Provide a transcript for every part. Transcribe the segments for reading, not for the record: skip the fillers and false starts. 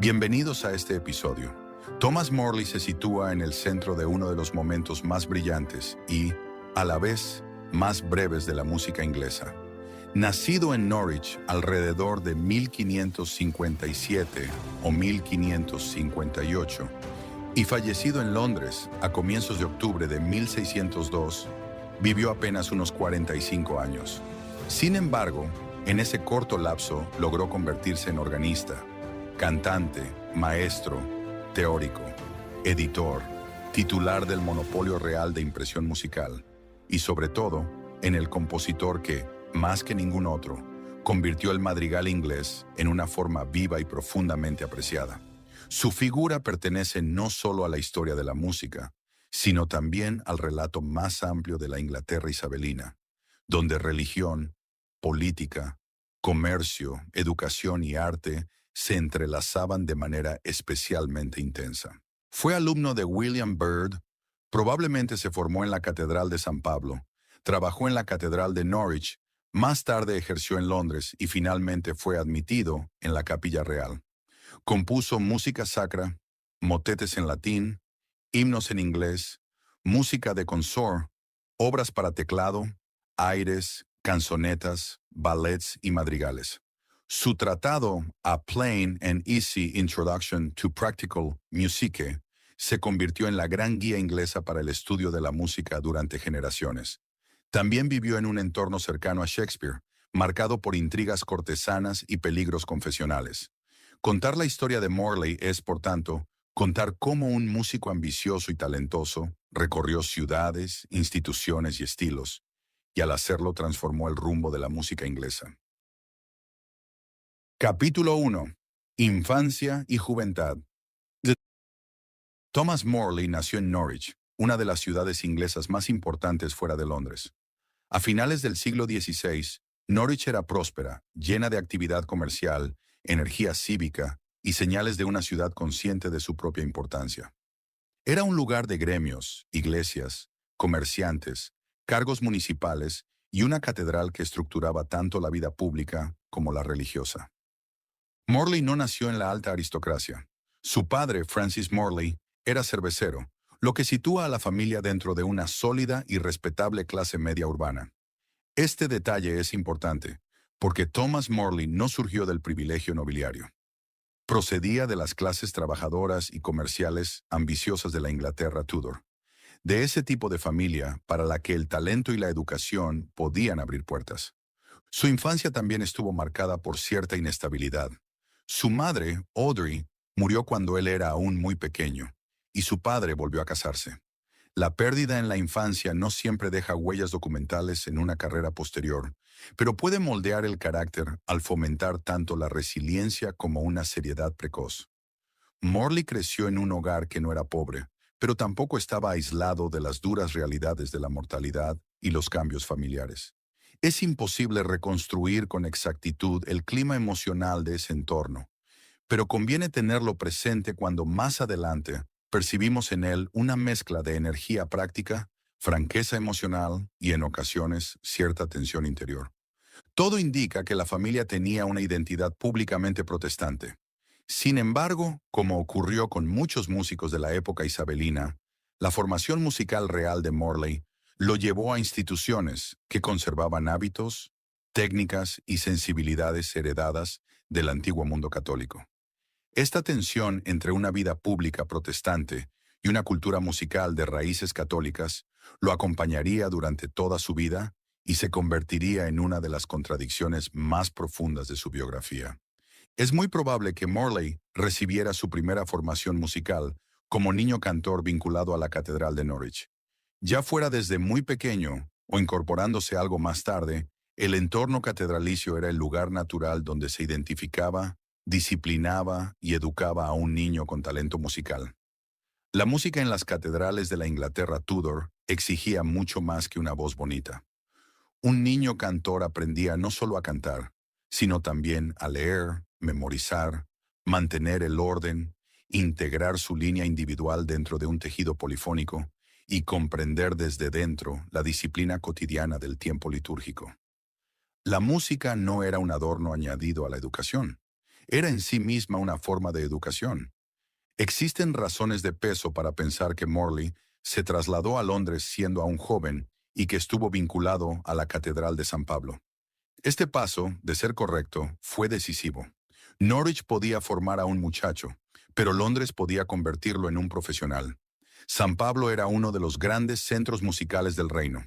Bienvenidos a este episodio. Thomas Morley se sitúa en el centro de uno de los momentos más brillantes y, a la vez, más breves de la música inglesa. Nacido en Norwich alrededor de 1557 o 1558 y fallecido en Londres a comienzos de octubre de 1602, vivió apenas unos 45 años. Sin embargo, en ese corto lapso logró convertirse en organista, cantante, maestro, teórico, editor, titular del monopolio real de impresión musical y, sobre todo, en el compositor que, más que ningún otro, convirtió el madrigal inglés en una forma viva y profundamente apreciada. Su figura pertenece no solo a la historia de la música, sino también al relato más amplio de la Inglaterra isabelina, donde religión, política, comercio, educación y arte se entrelazaban de manera especialmente intensa. Fue alumno de William Byrd, probablemente se formó en la Catedral de San Pablo, trabajó en la Catedral de Norwich, más tarde ejerció en Londres y finalmente fue admitido en la Capilla Real. Compuso música sacra, motetes en latín, himnos en inglés, música de consort, obras para teclado, aires, canzonetas, ballets y madrigales. Su tratado A Plain and Easy Introduction to Practical Musique se convirtió en la gran guía inglesa para el estudio de la música durante generaciones. También vivió en un entorno cercano a Shakespeare, marcado por intrigas cortesanas y peligros confesionales. Contar la historia de Morley es, por tanto, contar cómo un músico ambicioso y talentoso recorrió ciudades, instituciones y estilos, y al hacerlo transformó el rumbo de la música inglesa. Capítulo 1. Infancia y juventud. Thomas Morley nació en Norwich, una de las ciudades inglesas más importantes fuera de Londres. A finales del siglo XVI, Norwich era próspera, llena de actividad comercial, energía cívica y señales de una ciudad consciente de su propia importancia. Era un lugar de gremios, iglesias, comerciantes, cargos municipales y una catedral que estructuraba tanto la vida pública como la religiosa. Morley no nació en la alta aristocracia. Su padre, Francis Morley, era cervecero, lo que sitúa a la familia dentro de una sólida y respetable clase media urbana. Este detalle es importante, porque Thomas Morley no surgió del privilegio nobiliario. Procedía de las clases trabajadoras y comerciales ambiciosas de la Inglaterra Tudor, de ese tipo de familia para la que el talento y la educación podían abrir puertas. Su infancia también estuvo marcada por cierta inestabilidad. Su madre, Audrey, murió cuando él era aún muy pequeño, y su padre volvió a casarse. La pérdida en la infancia no siempre deja huellas documentales en una carrera posterior, pero puede moldear el carácter al fomentar tanto la resiliencia como una seriedad precoz. Morley creció en un hogar que no era pobre, pero tampoco estaba aislado de las duras realidades de la mortalidad y los cambios familiares. Es imposible reconstruir con exactitud el clima emocional de ese entorno, pero conviene tenerlo presente cuando más adelante percibimos en él una mezcla de energía práctica, franqueza emocional y, en ocasiones, cierta tensión interior. Todo indica que la familia tenía una identidad públicamente protestante. Sin embargo, como ocurrió con muchos músicos de la época isabelina, la formación musical real de Morley lo llevó a instituciones que conservaban hábitos, técnicas y sensibilidades heredadas del antiguo mundo católico. Esta tensión entre una vida pública protestante y una cultura musical de raíces católicas lo acompañaría durante toda su vida y se convertiría en una de las contradicciones más profundas de su biografía. Es muy probable que Morley recibiera su primera formación musical como niño cantor vinculado a la Catedral de Norwich. Ya fuera desde muy pequeño o incorporándose algo más tarde, el entorno catedralicio era el lugar natural donde se identificaba, disciplinaba y educaba a un niño con talento musical. La música en las catedrales de la Inglaterra Tudor exigía mucho más que una voz bonita. Un niño cantor aprendía no solo a cantar, sino también a leer, memorizar, mantener el orden, integrar su línea individual dentro de un tejido polifónico y comprender desde dentro la disciplina cotidiana del tiempo litúrgico. La música no era un adorno añadido a la educación. era en sí misma una forma de educación. Existen razones de peso para pensar que Morley se trasladó a Londres siendo aún joven y que estuvo vinculado a la Catedral de San Pablo. Este paso, de ser correcto, fue decisivo. Norwich podía formar a un muchacho, pero Londres podía convertirlo en un profesional. San Pablo era uno de los grandes centros musicales del reino.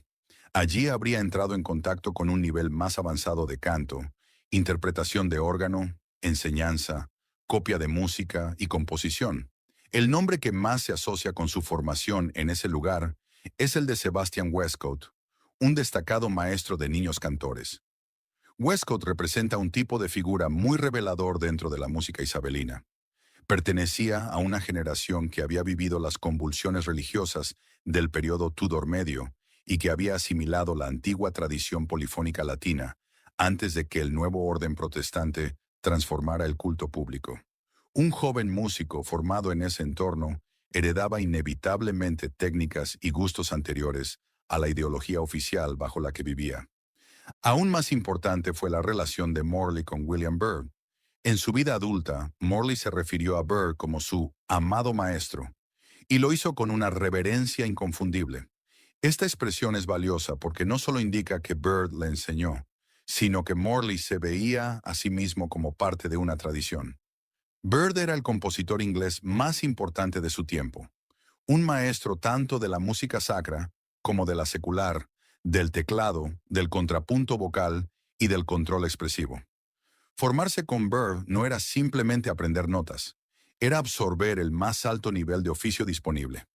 Allí habría entrado en contacto con un nivel más avanzado de canto, interpretación de órgano, enseñanza, copia de música y composición. El nombre que más se asocia con su formación en ese lugar es el de Sebastian Westcott, un destacado maestro de niños cantores. Westcott representa un tipo de figura muy revelador dentro de la música isabelina. Pertenecía a una generación que había vivido las convulsiones religiosas del periodo Tudor medio y que había asimilado la antigua tradición polifónica latina antes de que el nuevo orden protestante transformara el culto público. Un joven músico formado en ese entorno heredaba inevitablemente técnicas y gustos anteriores a la ideología oficial bajo la que vivía. Aún más importante fue la relación de Morley con William Byrd. En su vida adulta, Morley se refirió a Byrd como su amado maestro, y lo hizo con una reverencia inconfundible. Esta expresión es valiosa porque no solo indica que Byrd le enseñó, sino que Morley se veía a sí mismo como parte de una tradición. Byrd era el compositor inglés más importante de su tiempo, un maestro tanto de la música sacra como de la secular, del teclado, del contrapunto vocal y del control expresivo. Formarse con Byrd no era simplemente aprender notas, era absorber el más alto nivel de oficio disponible.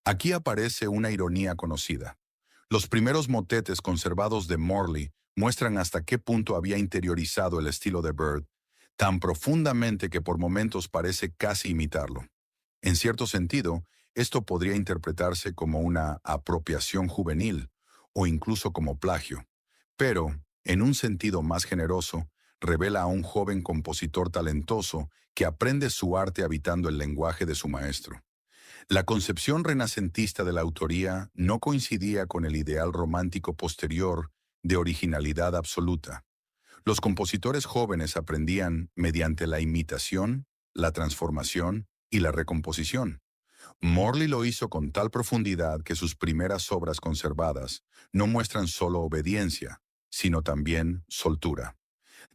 Aquí aparece una ironía conocida. Los primeros motetes conservados de Morley muestran hasta qué punto había interiorizado el estilo de Byrd, tan profundamente que por momentos parece casi imitarlo. En cierto sentido, esto podría interpretarse como una apropiación juvenil o incluso como plagio, pero, en un sentido más generoso, revela a un joven compositor talentoso que aprende su arte habitando el lenguaje de su maestro. La concepción renacentista de la autoría no coincidía con el ideal romántico posterior de originalidad absoluta. Los compositores jóvenes aprendían mediante la imitación, la transformación y la recomposición. Morley lo hizo con tal profundidad que sus primeras obras conservadas no muestran solo obediencia, sino también soltura.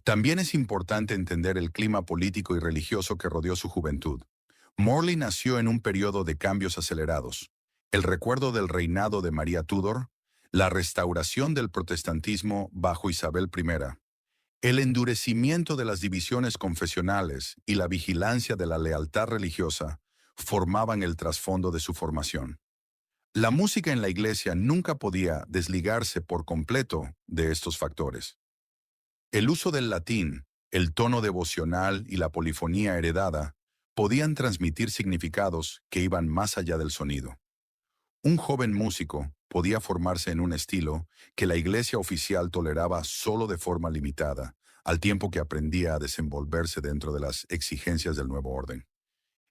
También es importante entender el clima político y religioso que rodeó su juventud. Morley nació en un periodo de cambios acelerados. El recuerdo del reinado de María Tudor, la restauración del protestantismo bajo Isabel I, el endurecimiento de las divisiones confesionales y la vigilancia de la lealtad religiosa formaban el trasfondo de su formación. La música en la iglesia nunca podía desligarse por completo de estos factores. El uso del latín, el tono devocional y la polifonía heredada podían transmitir significados que iban más allá del sonido. Un joven músico podía formarse en un estilo que la iglesia oficial toleraba solo de forma limitada, al tiempo que aprendía a desenvolverse dentro de las exigencias del nuevo orden.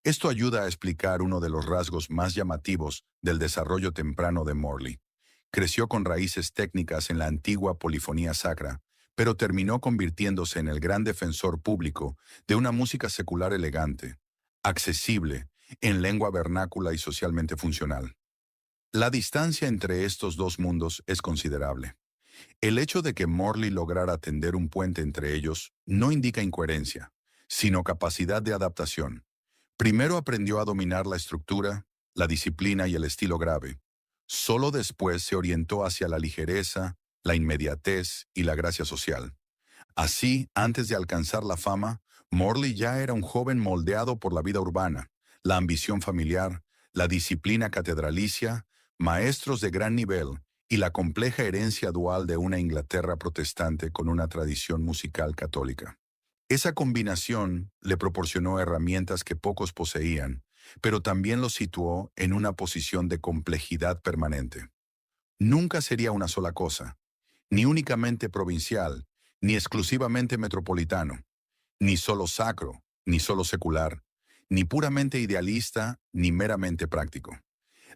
Esto ayuda a explicar uno de los rasgos más llamativos del desarrollo temprano de Morley. Creció con raíces técnicas en la antigua polifonía sacra, pero terminó convirtiéndose en el gran defensor público de una música secular elegante, accesible, en lengua vernácula y socialmente funcional. La distancia entre estos dos mundos es considerable. El hecho de que Morley lograra tender un puente entre ellos no indica incoherencia, sino capacidad de adaptación. Primero aprendió a dominar la estructura, la disciplina y el estilo grave. Solo después se orientó hacia la ligereza, la inmediatez y la gracia social. Así, antes de alcanzar la fama, Morley ya era un joven moldeado por la vida urbana, la ambición familiar, la disciplina catedralicia, maestros de gran nivel y la compleja herencia dual de una Inglaterra protestante con una tradición musical católica. Esa combinación le proporcionó herramientas que pocos poseían, pero también lo situó en una posición de complejidad permanente. Nunca sería una sola cosa, ni únicamente provincial, ni exclusivamente metropolitano, ni solo sacro, ni solo secular, ni puramente idealista, ni meramente práctico.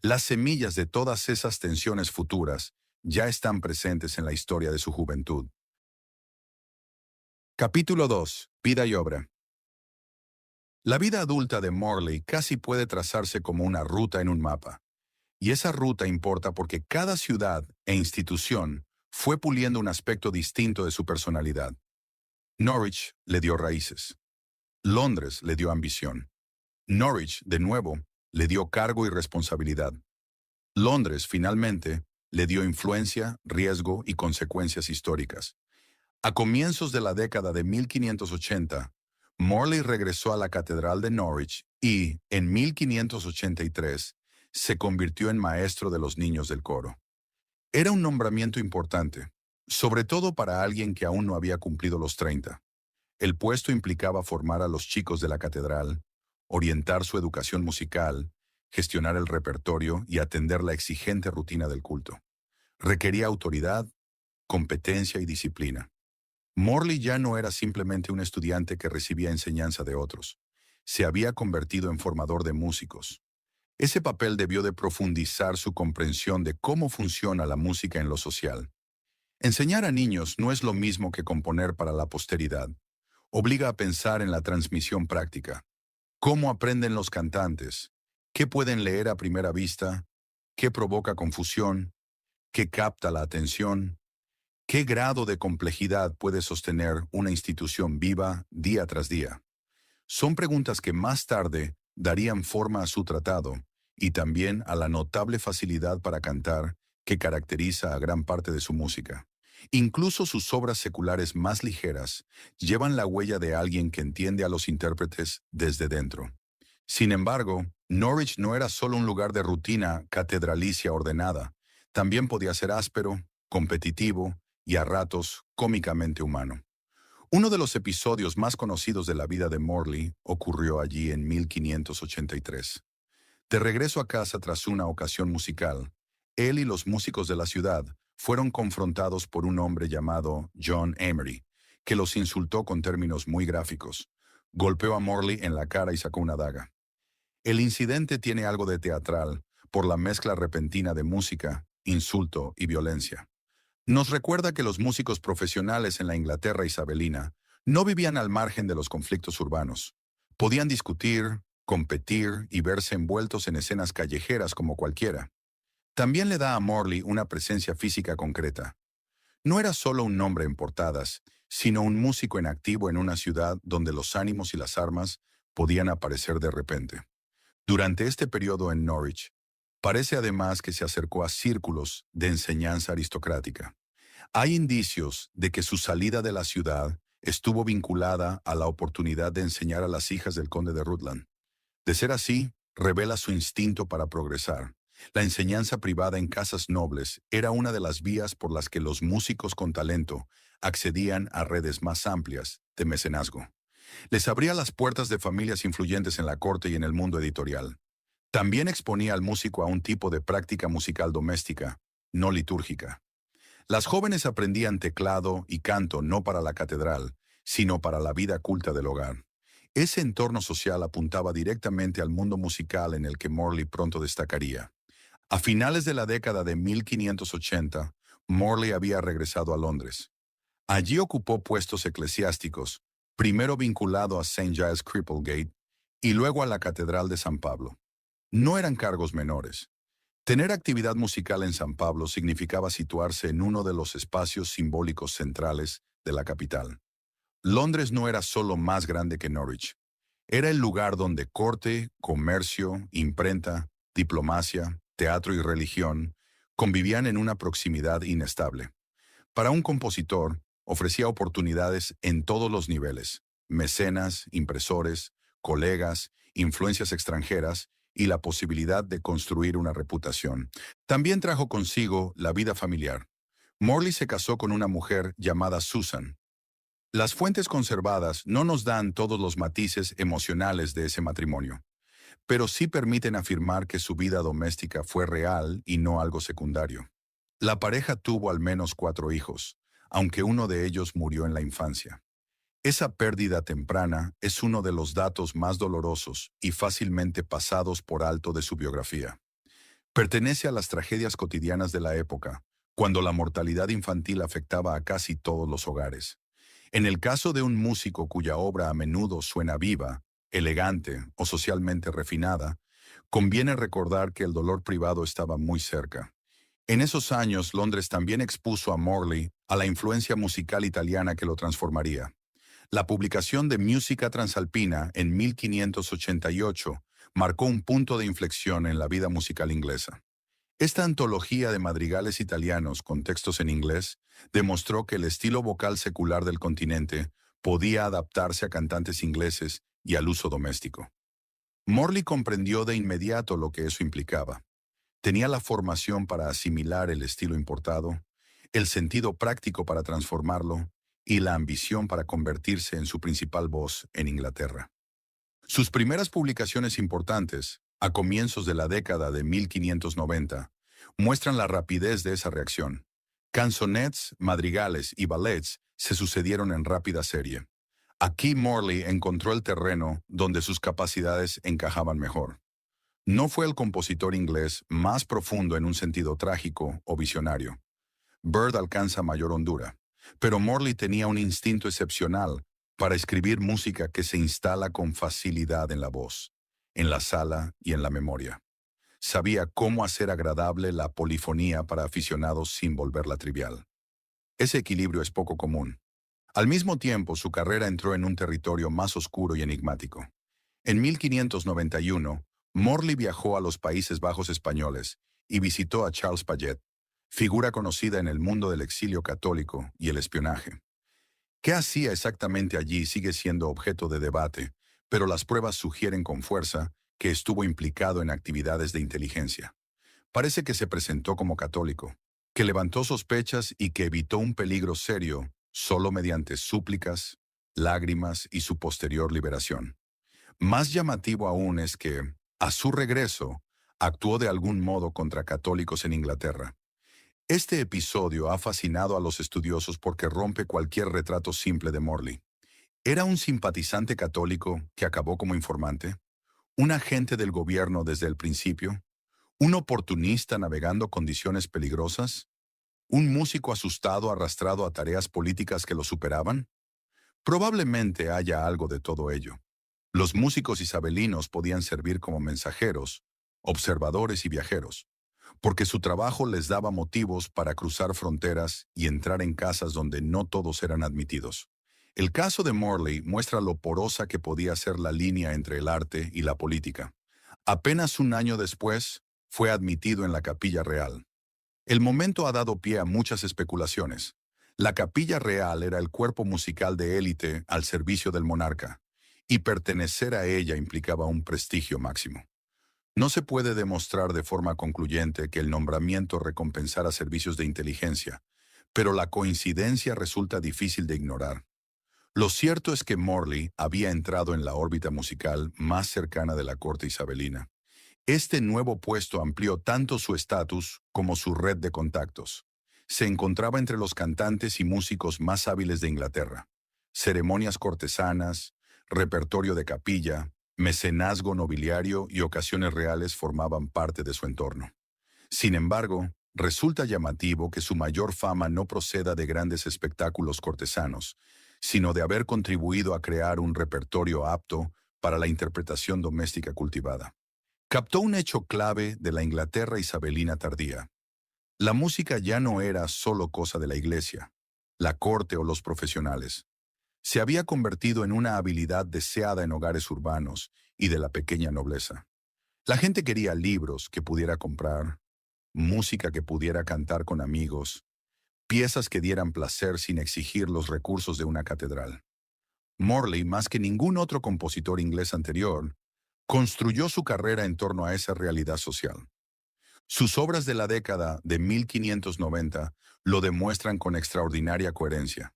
Las semillas de todas esas tensiones futuras ya están presentes en la historia de su juventud. Capítulo 2. Vida y obra. La vida adulta de Morley casi puede trazarse como una ruta en un mapa. Y esa ruta importa porque cada ciudad e institución fue puliendo un aspecto distinto de su personalidad. Norwich le dio raíces. Londres le dio ambición. Norwich, de nuevo, le dio cargo y responsabilidad. Londres, finalmente, le dio influencia, riesgo y consecuencias históricas. A comienzos de la década de 1580, Morley regresó a la Catedral de Norwich y, en 1583, se convirtió en maestro de los niños del coro. Era un nombramiento importante, sobre todo para alguien que aún no había cumplido los 30. El puesto implicaba formar a los chicos de la catedral, orientar su educación musical, gestionar el repertorio y atender la exigente rutina del culto. Requería autoridad, competencia y disciplina. Morley ya no era simplemente un estudiante que recibía enseñanza de otros. Se había convertido en formador de músicos. Ese papel debió de profundizar su comprensión de cómo funciona la música en lo social. Enseñar a niños no es lo mismo que componer para la posteridad. Obliga a pensar en la transmisión práctica. ¿Cómo aprenden los cantantes? ¿Qué pueden leer a primera vista? ¿Qué provoca confusión? ¿Qué capta la atención? ¿Qué grado de complejidad puede sostener una institución viva día tras día? Son preguntas que más tarde darían forma a su tratado y también a la notable facilidad para cantar que caracteriza a gran parte de su música. Incluso sus obras seculares más ligeras llevan la huella de alguien que entiende a los intérpretes desde dentro. Sin embargo, Norwich no era solo un lugar de rutina catedralicia ordenada. También podía ser áspero, competitivo y a ratos cómicamente humano. Uno de los episodios más conocidos de la vida de Morley ocurrió allí en 1583. De regreso a casa tras una ocasión musical, él y los músicos de la ciudad fueron confrontados por un hombre llamado John Emery, que los insultó con términos muy gráficos. Golpeó a Morley en la cara y sacó una daga. El incidente tiene algo de teatral por la mezcla repentina de música, insulto y violencia. Nos recuerda que los músicos profesionales en la Inglaterra isabelina no vivían al margen de los conflictos urbanos. Podían discutir, competir y verse envueltos en escenas callejeras como cualquiera. También le da a Morley una presencia física concreta. No era solo un nombre en portadas, sino un músico en activo en una ciudad donde los ánimos y las armas podían aparecer de repente. Durante este periodo en Norwich, parece además que se acercó a círculos de enseñanza aristocrática. Hay indicios de que su salida de la ciudad estuvo vinculada a la oportunidad de enseñar a las hijas del conde de Rutland. De ser así, revela su instinto para progresar. La enseñanza privada en casas nobles era una de las vías por las que los músicos con talento accedían a redes más amplias de mecenazgo. Les abría las puertas de familias influyentes en la corte y en el mundo editorial. También exponía al músico a un tipo de práctica musical doméstica, no litúrgica. Las jóvenes aprendían teclado y canto no para la catedral, sino para la vida culta del hogar. Ese entorno social apuntaba directamente al mundo musical en el que Morley pronto destacaría. A finales de la década de 1580, Morley había regresado a Londres. Allí ocupó puestos eclesiásticos, primero vinculado a St. Giles Cripplegate y luego a la Catedral de San Pablo. No eran cargos menores. Tener actividad musical en San Pablo significaba situarse en uno de los espacios simbólicos centrales de la capital. Londres no era solo más grande que Norwich. Era el lugar donde corte, comercio, imprenta, diplomacia, teatro y religión convivían en una proximidad inestable. Para un compositor, ofrecía oportunidades en todos los niveles: mecenas, impresores, colegas, influencias extranjeras y la posibilidad de construir una reputación. También trajo consigo la vida familiar. Morley se casó con una mujer llamada Susan. Las fuentes conservadas no nos dan todos los matices emocionales de ese matrimonio, pero sí permiten afirmar que su vida doméstica fue real y no algo secundario. La pareja tuvo al menos 4 hijos, aunque uno de ellos murió en la infancia. Esa pérdida temprana es uno de los datos más dolorosos y fácilmente pasados por alto de su biografía. Pertenece a las tragedias cotidianas de la época, cuando la mortalidad infantil afectaba a casi todos los hogares. En el caso de un músico cuya obra a menudo suena viva, elegante o socialmente refinada, conviene recordar que el dolor privado estaba muy cerca. En esos años, Londres también expuso a Morley a la influencia musical italiana que lo transformaría. La publicación de Musica Transalpina en 1588 marcó un punto de inflexión en la vida musical inglesa. Esta antología de madrigales italianos con textos en inglés demostró que el estilo vocal secular del continente podía adaptarse a cantantes ingleses y al uso doméstico. Morley comprendió de inmediato lo que eso implicaba. Tenía la formación para asimilar el estilo importado, el sentido práctico para transformarlo y la ambición para convertirse en su principal voz en Inglaterra. Sus primeras publicaciones importantes, a comienzos de la década de 1590, muestran la rapidez de esa reacción. Canzonets, madrigales y ballets se sucedieron en rápida serie. Aquí Morley encontró el terreno donde sus capacidades encajaban mejor. No fue el compositor inglés más profundo en un sentido trágico o visionario. Byrd alcanza mayor hondura, pero Morley tenía un instinto excepcional para escribir música que se instala con facilidad en la voz, en la sala y en la memoria. Sabía cómo hacer agradable la polifonía para aficionados sin volverla trivial. Ese equilibrio es poco común. Al mismo tiempo, su carrera entró en un territorio más oscuro y enigmático. En 1591, Morley viajó a los Países Bajos españoles y visitó a Charles Paget, figura conocida en el mundo del exilio católico y el espionaje. ¿Qué hacía exactamente allí sigue siendo objeto de debate, pero las pruebas sugieren con fuerza que estuvo implicado en actividades de inteligencia? Parece que se presentó como católico, que levantó sospechas y que evitó un peligro serio solo mediante súplicas, lágrimas y su posterior liberación. Más llamativo aún es que, a su regreso, actuó de algún modo contra católicos en Inglaterra. Este episodio ha fascinado a los estudiosos porque rompe cualquier retrato simple de Morley. ¿Era un simpatizante católico que acabó como informante? ¿Un agente del gobierno desde el principio? ¿Un oportunista navegando condiciones peligrosas? ¿Un músico asustado arrastrado a tareas políticas que lo superaban? Probablemente haya algo de todo ello. Los músicos isabelinos podían servir como mensajeros, observadores y viajeros, porque su trabajo les daba motivos para cruzar fronteras y entrar en casas donde no todos eran admitidos. El caso de Morley muestra lo porosa que podía ser la línea entre el arte y la política. Apenas un año después, fue admitido en la Capilla Real. El momento ha dado pie a muchas especulaciones. La Capilla Real era el cuerpo musical de élite al servicio del monarca, y pertenecer a ella implicaba un prestigio máximo. No se puede demostrar de forma concluyente que el nombramiento recompensara servicios de inteligencia, pero la coincidencia resulta difícil de ignorar. Lo cierto es que Morley había entrado en la órbita musical más cercana de la corte isabelina. Este nuevo puesto amplió tanto su estatus como su red de contactos. Se encontraba entre los cantantes y músicos más hábiles de Inglaterra. Ceremonias cortesanas, repertorio de capilla, mecenazgo nobiliario y ocasiones reales formaban parte de su entorno. Sin embargo, resulta llamativo que su mayor fama no proceda de grandes espectáculos cortesanos, sino de haber contribuido a crear un repertorio apto para la interpretación doméstica cultivada. Captó un hecho clave de la Inglaterra isabelina tardía. La música ya no era solo cosa de la iglesia, la corte o los profesionales. Se había convertido en una habilidad deseada en hogares urbanos y de la pequeña nobleza. La gente quería libros que pudiera comprar, música que pudiera cantar con amigos, piezas que dieran placer sin exigir los recursos de una catedral. Morley, más que ningún otro compositor inglés anterior, construyó su carrera en torno a esa realidad social. Sus obras de la década de 1590 lo demuestran con extraordinaria coherencia.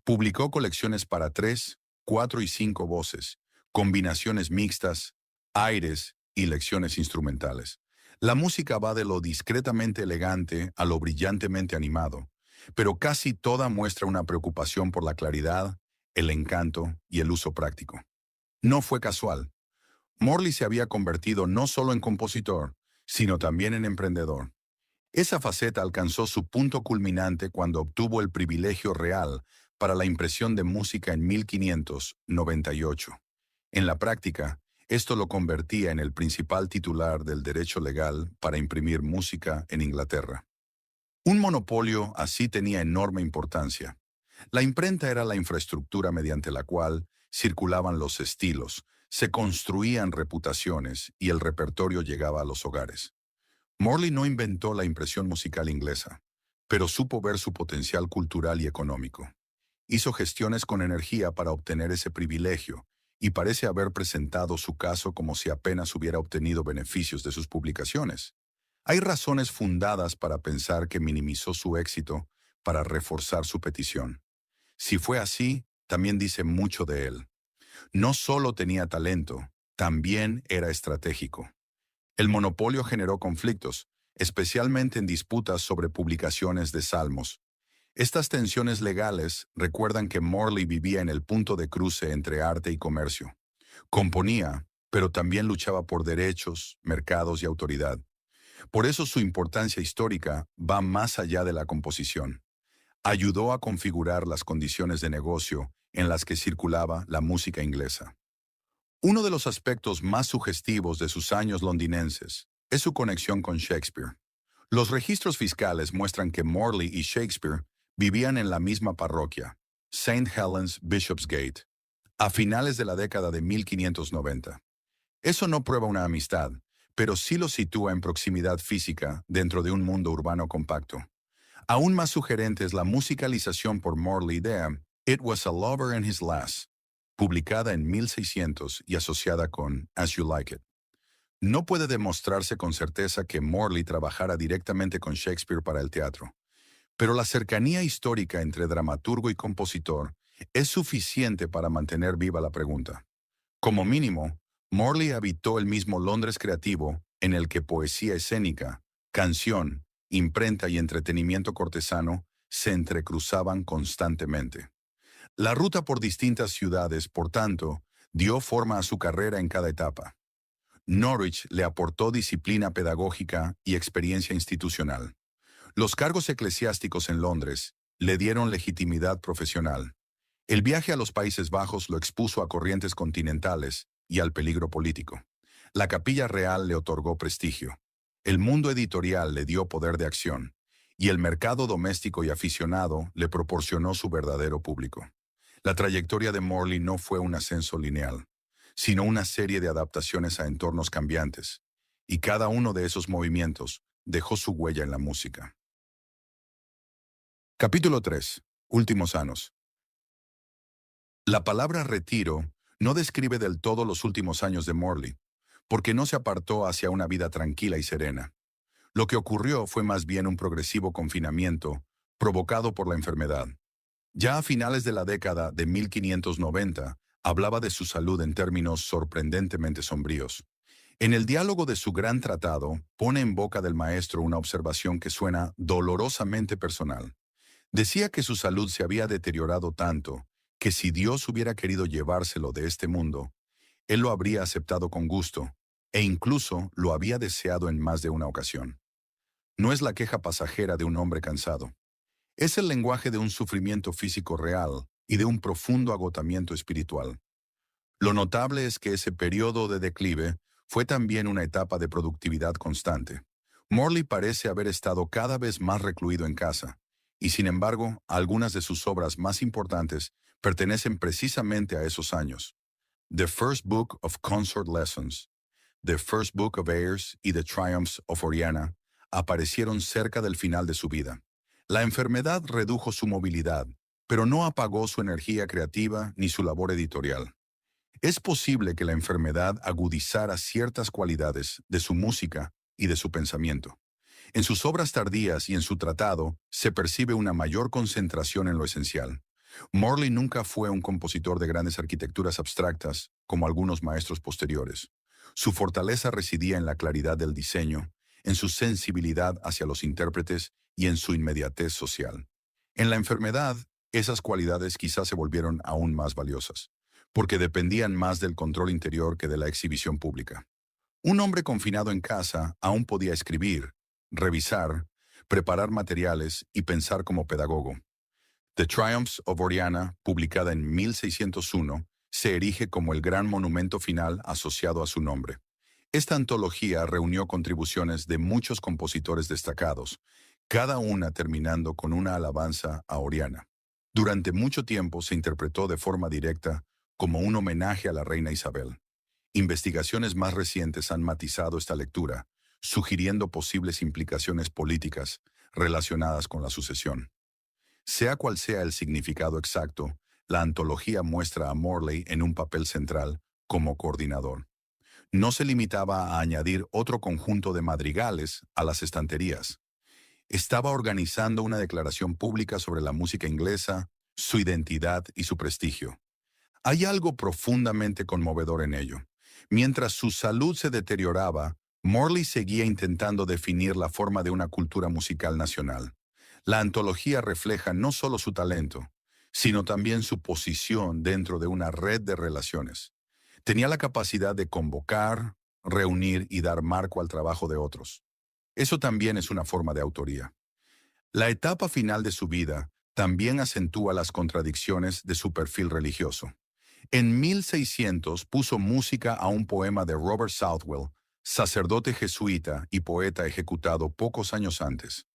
Publicó colecciones para 3, 4 y 5 voces, combinaciones mixtas, aires y lecciones instrumentales. La música va de lo discretamente elegante a lo brillantemente animado, pero casi toda muestra una preocupación por la claridad, el encanto y el uso práctico. No fue casual. Morley se había convertido no solo en compositor, sino también en emprendedor. Esa faceta alcanzó su punto culminante cuando obtuvo el privilegio real para la impresión de música en 1598. En la práctica, esto lo convertía en el principal titular del derecho legal para imprimir música en Inglaterra. Un monopolio así tenía enorme importancia. La imprenta era la infraestructura mediante la cual circulaban los estilos, se construían reputaciones y el repertorio llegaba a los hogares. Morley no inventó la impresión musical inglesa, pero supo ver su potencial cultural y económico. Hizo gestiones con energía para obtener ese privilegio y parece haber presentado su caso como si apenas hubiera obtenido beneficios de sus publicaciones. Hay razones fundadas para pensar que minimizó su éxito para reforzar su petición. Si fue así, también dice mucho de él. No solo tenía talento, también era estratégico. El monopolio generó conflictos, especialmente en disputas sobre publicaciones de salmos. Estas tensiones legales recuerdan que Morley vivía en el punto de cruce entre arte y comercio. Componía, pero también luchaba por derechos, mercados y autoridad. Por eso su importancia histórica va más allá de la composición. Ayudó a configurar las condiciones de negocio en las que circulaba la música inglesa. Uno de los aspectos más sugestivos de sus años londinenses es su conexión con Shakespeare. Los registros fiscales muestran que Morley y Shakespeare vivían en la misma parroquia, St. Helens Bishopsgate, a finales de la década de 1590. Eso no prueba una amistad, pero sí lo sitúa en proximidad física dentro de un mundo urbano compacto. Aún más sugerente es la musicalización por Morley de It Was a Lover in His Lass, publicada en 1600 y asociada con As You Like It. No puede demostrarse con certeza que Morley trabajara directamente con Shakespeare para el teatro, pero la cercanía histórica entre dramaturgo y compositor es suficiente para mantener viva la pregunta. Como mínimo, Morley habitó el mismo Londres creativo en el que poesía escénica, canción, imprenta y entretenimiento cortesano se entrecruzaban constantemente. La ruta por distintas ciudades, por tanto, dio forma a su carrera en cada etapa. Norwich le aportó disciplina pedagógica y experiencia institucional. Los cargos eclesiásticos en Londres le dieron legitimidad profesional. El viaje a los Países Bajos lo expuso a corrientes continentales y al peligro político. La Capilla Real le otorgó prestigio. El mundo editorial le dio poder de acción. Y el mercado doméstico y aficionado le proporcionó su verdadero público. La trayectoria de Morley no fue un ascenso lineal, sino una serie de adaptaciones a entornos cambiantes, y cada uno de esos movimientos dejó su huella en la música. Capítulo 3. Últimos años. La palabra retiro no describe del todo los últimos años de Morley, porque no se apartó hacia una vida tranquila y serena. Lo que ocurrió fue más bien un progresivo confinamiento provocado por la enfermedad. Ya a finales de la década de 1590, hablaba de su salud en términos sorprendentemente sombríos. En el diálogo de su gran tratado, pone en boca del maestro una observación que suena dolorosamente personal. Decía que su salud se había deteriorado tanto que si Dios hubiera querido llevárselo de este mundo, él lo habría aceptado con gusto, e incluso lo había deseado en más de una ocasión. No es la queja pasajera de un hombre cansado. Es el lenguaje de un sufrimiento físico real y de un profundo agotamiento espiritual. Lo notable es que ese periodo de declive fue también una etapa de productividad constante. Morley parece haber estado cada vez más recluido en casa, y sin embargo, algunas de sus obras más importantes pertenecen precisamente a esos años. The First Book of Consort Lessons, The First Book of Airs y The Triumphs of Oriana aparecieron cerca del final de su vida. La enfermedad redujo su movilidad, pero no apagó su energía creativa ni su labor editorial. Es posible que la enfermedad agudizara ciertas cualidades de su música y de su pensamiento. En sus obras tardías y en su tratado se percibe una mayor concentración en lo esencial. Morley nunca fue un compositor de grandes arquitecturas abstractas, como algunos maestros posteriores. Su fortaleza residía en la claridad del diseño, en su sensibilidad hacia los intérpretes y en su inmediatez social. En la enfermedad, esas cualidades quizás se volvieron aún más valiosas, porque dependían más del control interior que de la exhibición pública. Un hombre confinado en casa aún podía escribir, revisar, preparar materiales y pensar como pedagogo. The Triumphs of Oriana, publicada en 1601, se erige como el gran monumento final asociado a su nombre. Esta antología reunió contribuciones de muchos compositores destacados, cada una terminando con una alabanza a Oriana. Durante mucho tiempo se interpretó de forma directa como un homenaje a la reina Isabel. Investigaciones más recientes han matizado esta lectura, sugiriendo posibles implicaciones políticas relacionadas con la sucesión. Sea cual sea el significado exacto, la antología muestra a Morley en un papel central como coordinador. No se limitaba a añadir otro conjunto de madrigales a las estanterías. Estaba organizando una declaración pública sobre la música inglesa, su identidad y su prestigio. Hay algo profundamente conmovedor en ello. Mientras su salud se deterioraba, Morley seguía intentando definir la forma de una cultura musical nacional. La antología refleja no solo su talento, sino también su posición dentro de una red de relaciones. Tenía la capacidad de convocar, reunir y dar marco al trabajo de otros. Eso también es una forma de autoría. La etapa final de su vida también acentúa las contradicciones de su perfil religioso. En 1600 puso música a un poema de Robert Southwell, sacerdote jesuita y poeta ejecutado pocos años antes.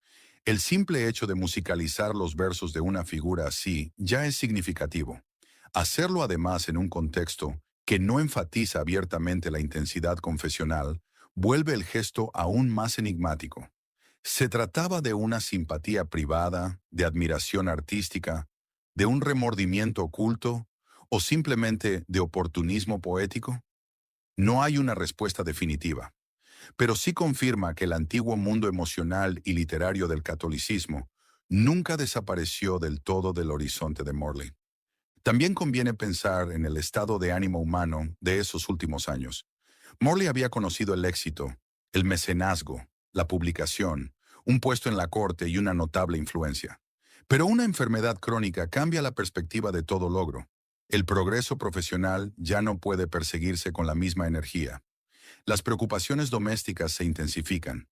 El simple hecho de musicalizar los versos de una figura así ya es significativo. Hacerlo además en un contexto que no enfatiza abiertamente la intensidad confesional vuelve el gesto aún más enigmático. ¿Se trataba de una simpatía privada, de admiración artística, de un remordimiento oculto o simplemente de oportunismo poético? No hay una respuesta definitiva, pero sí confirma que el antiguo mundo emocional y literario del catolicismo nunca desapareció del todo del horizonte de Morley. También conviene pensar en el estado de ánimo humano de esos últimos años. Morley había conocido el éxito, el mecenazgo, la publicación, un puesto en la corte y una notable influencia. Pero una enfermedad crónica cambia la perspectiva de todo logro. El progreso profesional ya no puede perseguirse con la misma energía. Las preocupaciones domésticas se intensifican.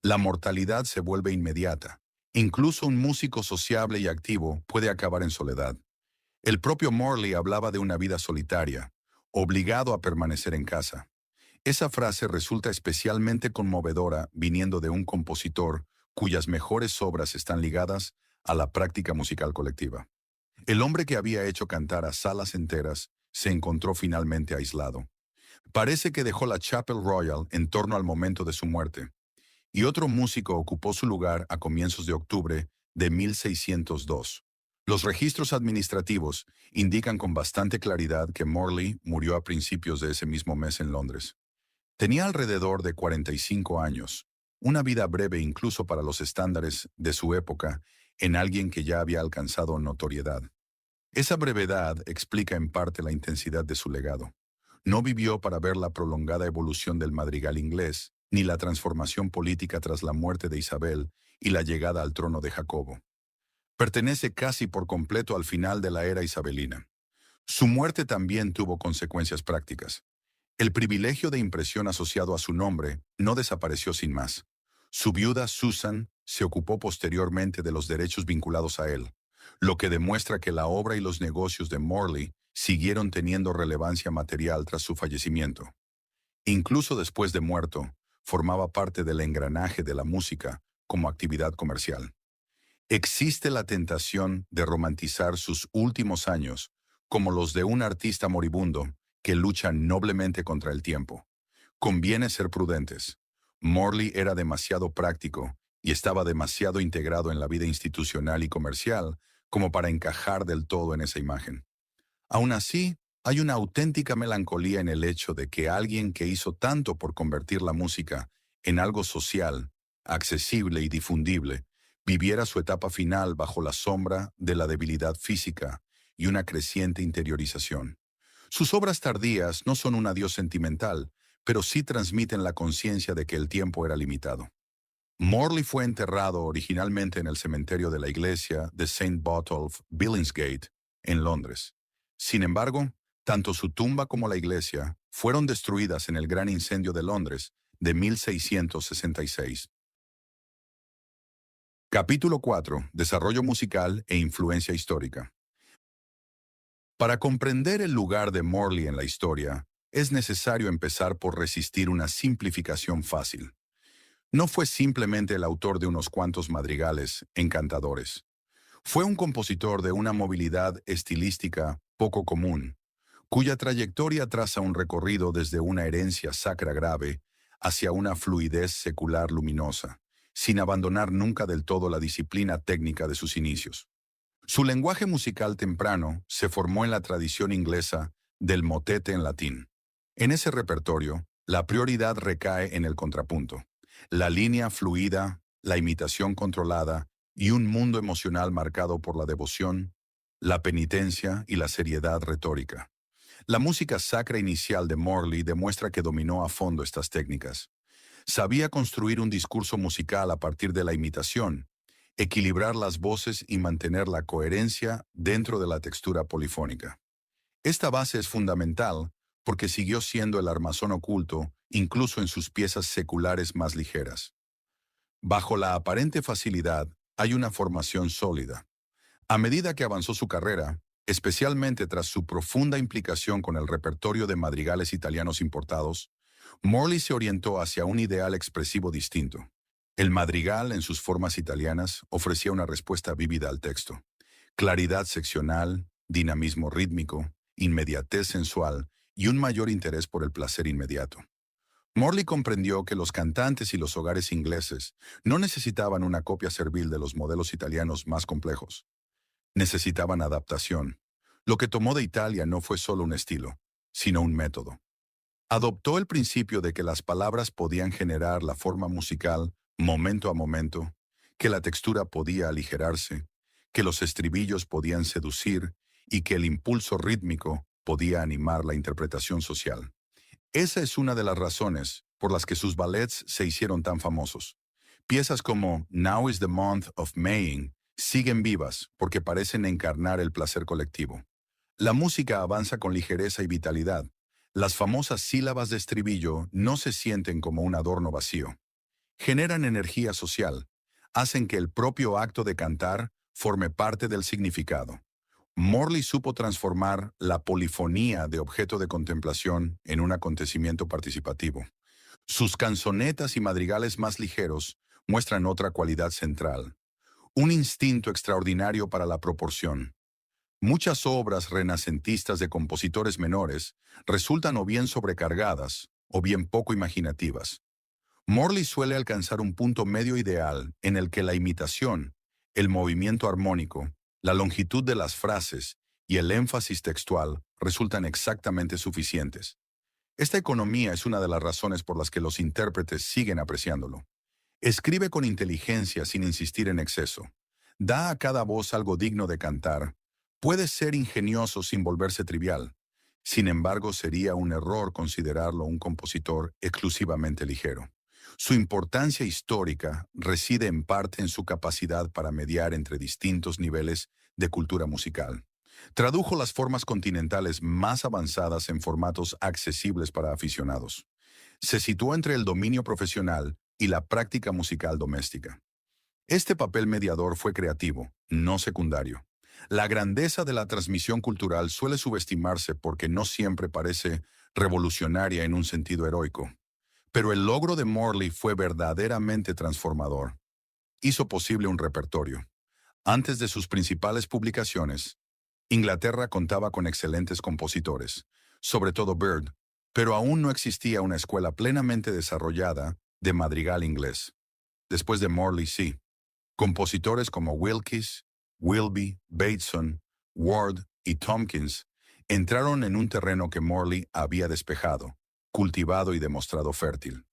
La mortalidad se vuelve inmediata. Incluso un músico sociable y activo puede acabar en soledad. El propio Morley hablaba de una vida solitaria, obligado a permanecer en casa. Esa frase resulta especialmente conmovedora viniendo de un compositor cuyas mejores obras están ligadas a la práctica musical colectiva. El hombre que había hecho cantar a salas enteras se encontró finalmente aislado. Parece que dejó la Chapel Royal en torno al momento de su muerte, y otro músico ocupó su lugar a comienzos de octubre de 1602. Los registros administrativos indican con bastante claridad que Morley murió a principios de ese mismo mes en Londres. Tenía alrededor de 45 años, una vida breve incluso para los estándares de su época en alguien que ya había alcanzado notoriedad. Esa brevedad explica en parte la intensidad de su legado. No vivió para ver la prolongada evolución del madrigal inglés, ni la transformación política tras la muerte de Isabel y la llegada al trono de Jacobo. Pertenece casi por completo al final de la era isabelina. Su muerte también tuvo consecuencias prácticas. El privilegio de impresión asociado a su nombre no desapareció sin más. Su viuda, Susan, se ocupó posteriormente de los derechos vinculados a él, lo que demuestra que la obra y los negocios de Morley siguieron teniendo relevancia material tras su fallecimiento. Incluso después de muerto, formaba parte del engranaje de la música como actividad comercial. Existe la tentación de romantizar sus últimos años como los de un artista moribundo que lucha noblemente contra el tiempo. Conviene ser prudentes. Morley era demasiado práctico y estaba demasiado integrado en la vida institucional y comercial como para encajar del todo en esa imagen. Aún así, hay una auténtica melancolía en el hecho de que alguien que hizo tanto por convertir la música en algo social, accesible y difundible, viviera su etapa final bajo la sombra de la debilidad física y una creciente interiorización. Sus obras tardías no son un adiós sentimental, pero sí transmiten la conciencia de que el tiempo era limitado. Morley fue enterrado originalmente en el cementerio de la iglesia de St. Botolph, Billingsgate, en Londres. Sin embargo, tanto su tumba como la iglesia fueron destruidas en el Gran Incendio de Londres de 1666. Capítulo 4. Desarrollo musical e influencia histórica. Para comprender el lugar de Morley en la historia, es necesario empezar por resistir una simplificación fácil. No fue simplemente el autor de unos cuantos madrigales encantadores. Fue un compositor de una movilidad estilística poco común, cuya trayectoria traza un recorrido desde una herencia sacra grave hacia una fluidez secular luminosa, sin abandonar nunca del todo la disciplina técnica de sus inicios. Su lenguaje musical temprano se formó en la tradición inglesa del motete en latín. En ese repertorio, la prioridad recae en el contrapunto, la línea fluida, la imitación controlada y un mundo emocional marcado por la devoción, la penitencia y la seriedad retórica. La música sacra inicial de Morley demuestra que dominó a fondo estas técnicas. Sabía construir un discurso musical a partir de la imitación, equilibrar las voces y mantener la coherencia dentro de la textura polifónica. Esta base es fundamental porque siguió siendo el armazón oculto incluso en sus piezas seculares más ligeras. Bajo la aparente facilidad hay una formación sólida. A medida que avanzó su carrera, especialmente tras su profunda implicación con el repertorio de madrigales italianos importados, Morley se orientó hacia un ideal expresivo distinto. El madrigal, en sus formas italianas, ofrecía una respuesta vívida al texto. Claridad seccional, dinamismo rítmico, inmediatez sensual y un mayor interés por el placer inmediato. Morley comprendió que los cantantes y los hogares ingleses no necesitaban una copia servil de los modelos italianos más complejos. Necesitaban adaptación. Lo que tomó de Italia no fue solo un estilo, sino un método. Adoptó el principio de que las palabras podían generar la forma musical momento a momento, que la textura podía aligerarse, que los estribillos podían seducir y que el impulso rítmico podía animar la interpretación social. Esa es una de las razones por las que sus ballets se hicieron tan famosos. Piezas como Now is the Month of Maying siguen vivas porque parecen encarnar el placer colectivo. La música avanza con ligereza y vitalidad. Las famosas sílabas de estribillo no se sienten como un adorno vacío. Generan energía social, hacen que el propio acto de cantar forme parte del significado. Morley supo transformar la polifonía de objeto de contemplación en un acontecimiento participativo. Sus canzonetas y madrigales más ligeros muestran otra cualidad central, un instinto extraordinario para la proporción. Muchas obras renacentistas de compositores menores resultan o bien sobrecargadas o bien poco imaginativas. Morley suele alcanzar un punto medio ideal en el que la imitación, el movimiento armónico, la longitud de las frases y el énfasis textual resultan exactamente suficientes. Esta economía es una de las razones por las que los intérpretes siguen apreciándolo. Escribe con inteligencia sin insistir en exceso. Da a cada voz algo digno de cantar. Puede ser ingenioso sin volverse trivial. Sin embargo, sería un error considerarlo un compositor exclusivamente ligero. Su importancia histórica reside en parte en su capacidad para mediar entre distintos niveles de cultura musical. Tradujo las formas continentales más avanzadas en formatos accesibles para aficionados. Se situó entre el dominio profesional y la práctica musical doméstica. Este papel mediador fue creativo, no secundario. La grandeza de la transmisión cultural suele subestimarse porque no siempre parece revolucionaria en un sentido heroico. Pero el logro de Morley fue verdaderamente transformador. Hizo posible un repertorio. Antes de sus principales publicaciones, Inglaterra contaba con excelentes compositores, sobre todo Byrd, pero aún no existía una escuela plenamente desarrollada de madrigal inglés. Después de Morley, sí. Compositores como Wilkes, Wilby, Bateson, Ward y Tompkins entraron en un terreno que Morley había despejado, cultivado y demostrado fértil.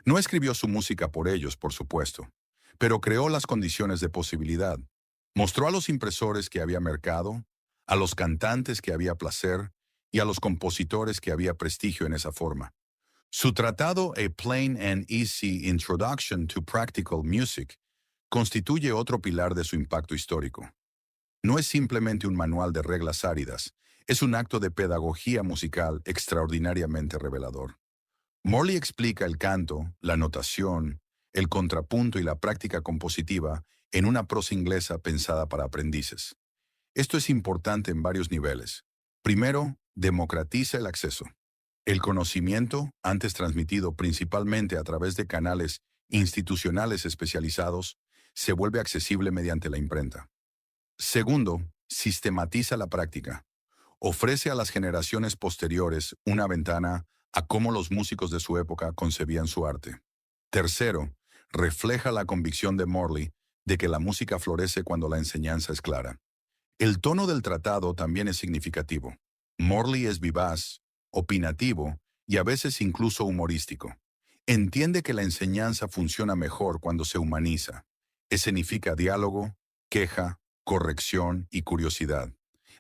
No escribió su música por ellos, por supuesto, pero creó las condiciones de posibilidad. Mostró a los impresores que había mercado, a los cantantes que había placer y a los compositores que había prestigio en esa forma. Su tratado A Plain and Easy Introduction to Practical Music constituye otro pilar de su impacto histórico. No es simplemente un manual de reglas áridas, es un acto de pedagogía musical extraordinariamente revelador. Morley explica el canto, la notación, el contrapunto y la práctica compositiva en una prosa inglesa pensada para aprendices. Esto es importante en varios niveles. Primero, democratiza el acceso. El conocimiento, antes transmitido principalmente a través de canales institucionales especializados, se vuelve accesible mediante la imprenta. Segundo, sistematiza la práctica. Ofrece a las generaciones posteriores una ventana a cómo los músicos de su época concebían su arte. Tercero, refleja la convicción de Morley de que la música florece cuando la enseñanza es clara. El tono del tratado también es significativo. Morley es vivaz, opinativo y a veces incluso humorístico. Entiende que la enseñanza funciona mejor cuando se humaniza. Escenifica diálogo, queja, corrección y curiosidad.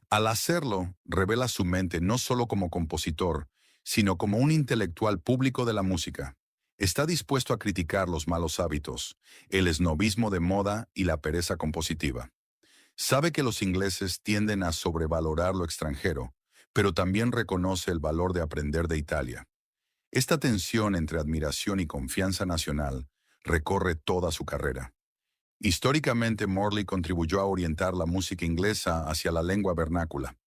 Al hacerlo, revela su mente no solo como compositor, sino como un intelectual público de la música. Está dispuesto a criticar los malos hábitos, el esnobismo de moda y la pereza compositiva. Sabe que los ingleses tienden a sobrevalorar lo extranjero, pero también reconoce el valor de aprender de Italia. Esta tensión entre admiración y confianza nacional recorre toda su carrera. Históricamente, Morley contribuyó a orientar la música inglesa hacia la lengua vernácula.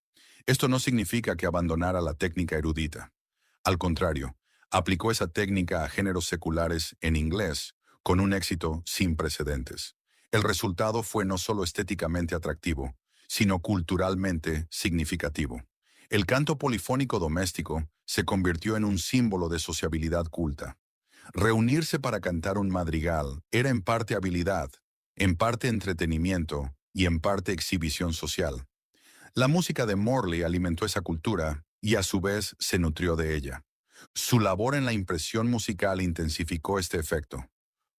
Esto no significa que abandonara la técnica erudita. Al contrario, aplicó esa técnica a géneros seculares en inglés con un éxito sin precedentes. El resultado fue no solo estéticamente atractivo, sino culturalmente significativo. El canto polifónico doméstico se convirtió en un símbolo de sociabilidad culta. Reunirse para cantar un madrigal era en parte habilidad, en parte entretenimiento y en parte exhibición social. La música de Morley alimentó esa cultura y a su vez se nutrió de ella. Su labor en la impresión musical intensificó este efecto.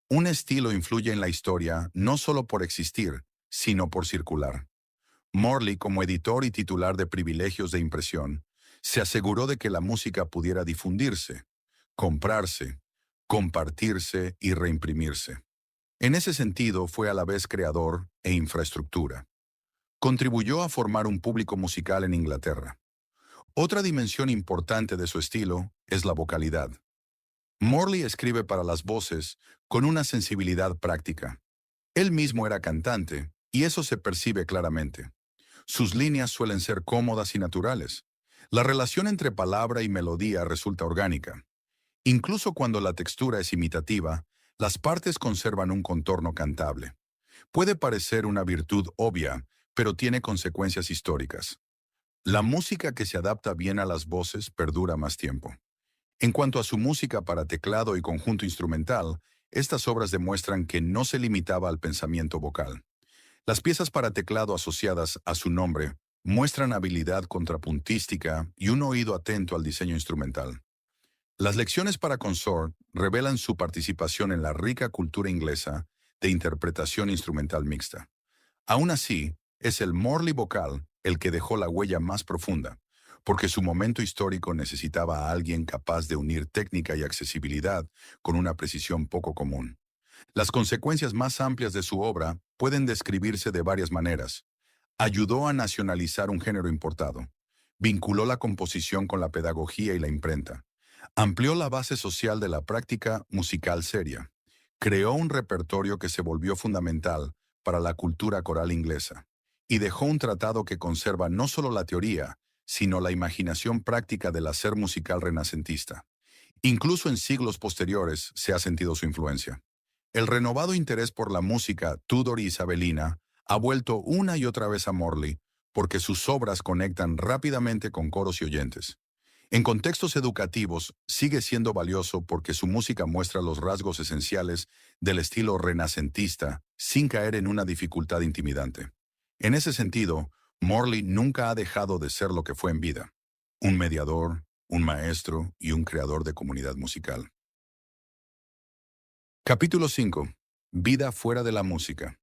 Un estilo influye en la historia no solo por existir, sino por circular. Morley, como editor y titular de privilegios de impresión, se aseguró de que la música pudiera difundirse, comprarse, compartirse y reimprimirse. En ese sentido, fue a la vez creador e infraestructura. Contribuyó a formar un público musical en Inglaterra. Otra dimensión importante de su estilo es la vocalidad. Morley escribe para las voces con una sensibilidad práctica. Él mismo era cantante, y eso se percibe claramente. Sus líneas suelen ser cómodas y naturales. La relación entre palabra y melodía resulta orgánica. Incluso cuando la textura es imitativa, las partes conservan un contorno cantable. Puede parecer una virtud obvia, pero tiene consecuencias históricas. La música que se adapta bien a las voces perdura más tiempo. En cuanto a su música para teclado y conjunto instrumental, estas obras demuestran que no se limitaba al pensamiento vocal. Las piezas para teclado asociadas a su nombre muestran habilidad contrapuntística y un oído atento al diseño instrumental. Las lecciones para consort revelan su participación en la rica cultura inglesa de interpretación instrumental mixta. Aún así, es el Morley vocal el que dejó la huella más profunda, porque su momento histórico necesitaba a alguien capaz de unir técnica y accesibilidad con una precisión poco común. Las consecuencias más amplias de su obra pueden describirse de varias maneras. Ayudó a nacionalizar un género importado. Vinculó la composición con la pedagogía y la imprenta. Amplió la base social de la práctica musical seria. Creó un repertorio que se volvió fundamental para la cultura coral inglesa. Y dejó un tratado que conserva no solo la teoría, sino la imaginación práctica del hacer musical renacentista. Incluso en siglos posteriores se ha sentido su influencia. El renovado interés por la música Tudor y isabelina ha vuelto una y otra vez a Morley porque sus obras conectan rápidamente con coros y oyentes. En contextos educativos sigue siendo valioso porque su música muestra los rasgos esenciales del estilo renacentista sin caer en una dificultad intimidante. En ese sentido, Morley nunca ha dejado de ser lo que fue en vida: un mediador, un maestro y un creador de comunidad musical. Capítulo 5. Vida fuera de la música.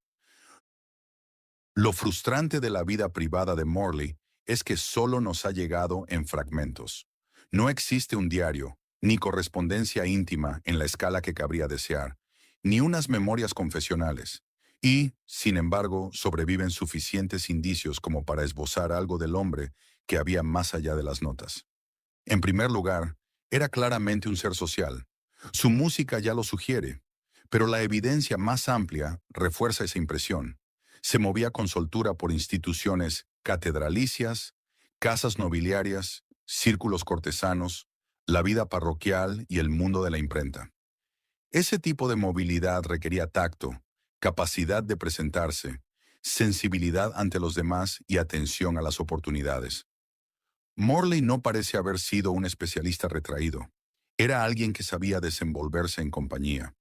Lo frustrante de la vida privada de Morley es que solo nos ha llegado en fragmentos. No existe un diario, ni correspondencia íntima en la escala que cabría desear, ni unas memorias confesionales. Y, sin embargo, sobreviven suficientes indicios como para esbozar algo del hombre que había más allá de las notas. En primer lugar, era claramente un ser social. Su música ya lo sugiere, pero la evidencia más amplia refuerza esa impresión. Se movía con soltura por instituciones catedralicias, casas nobiliarias, círculos cortesanos, la vida parroquial y el mundo de la imprenta. Ese tipo de movilidad requería tacto, capacidad de presentarse, sensibilidad ante los demás y atención a las oportunidades. Morley no parece haber sido un especialista retraído. Era alguien que sabía desenvolverse en compañía.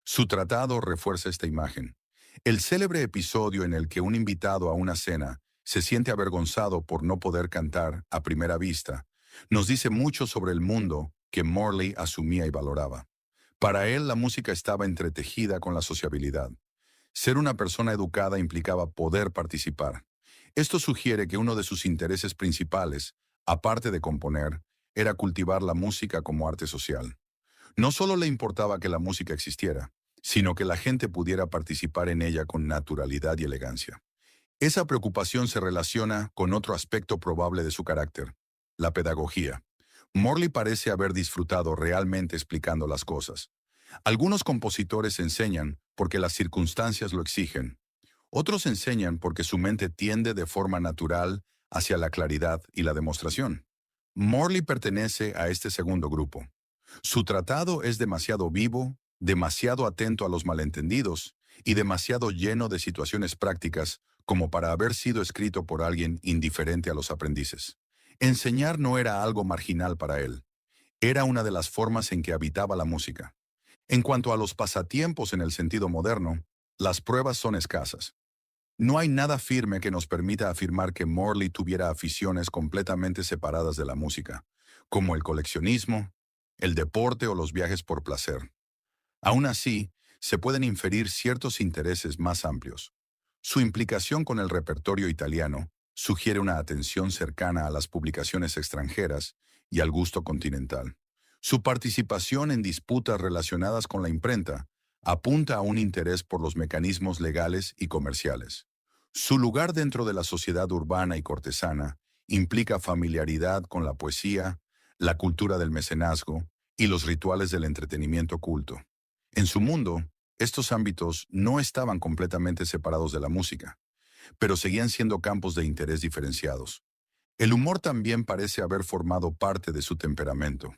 Su tratado refuerza esta imagen. El célebre episodio en el que un invitado a una cena se siente avergonzado por no poder cantar a primera vista nos dice mucho sobre el mundo que Morley asumía y valoraba. Para él, la música estaba entretejida con la sociabilidad. Ser una persona educada implicaba poder participar. Esto sugiere que uno de sus intereses principales, aparte de componer, era cultivar la música como arte social. No solo le importaba que la música existiera, sino que la gente pudiera participar en ella con naturalidad y elegancia. Esa preocupación se relaciona con otro aspecto probable de su carácter, la pedagogía. Morley parece haber disfrutado realmente explicando las cosas. Algunos compositores enseñan porque las circunstancias lo exigen. Otros enseñan porque su mente tiende de forma natural hacia la claridad y la demostración. Morley pertenece a este segundo grupo. Su tratado es demasiado vivo, demasiado atento a los malentendidos y demasiado lleno de situaciones prácticas como para haber sido escrito por alguien indiferente a los aprendices. Enseñar no era algo marginal para él. Era una de las formas en que habitaba la música. En cuanto a los pasatiempos en el sentido moderno, las pruebas son escasas. No hay nada firme que nos permita afirmar que Morley tuviera aficiones completamente separadas de la música, como el coleccionismo, el deporte o los viajes por placer. Aún así, se pueden inferir ciertos intereses más amplios. Su implicación con el repertorio italiano sugiere una atención cercana a las publicaciones extranjeras y al gusto continental. Su participación en disputas relacionadas con la imprenta apunta a un interés por los mecanismos legales y comerciales. Su lugar dentro de la sociedad urbana y cortesana implica familiaridad con la poesía, la cultura del mecenazgo y los rituales del entretenimiento culto. En su mundo, estos ámbitos no estaban completamente separados de la música, pero seguían siendo campos de interés diferenciados. El humor también parece haber formado parte de su temperamento.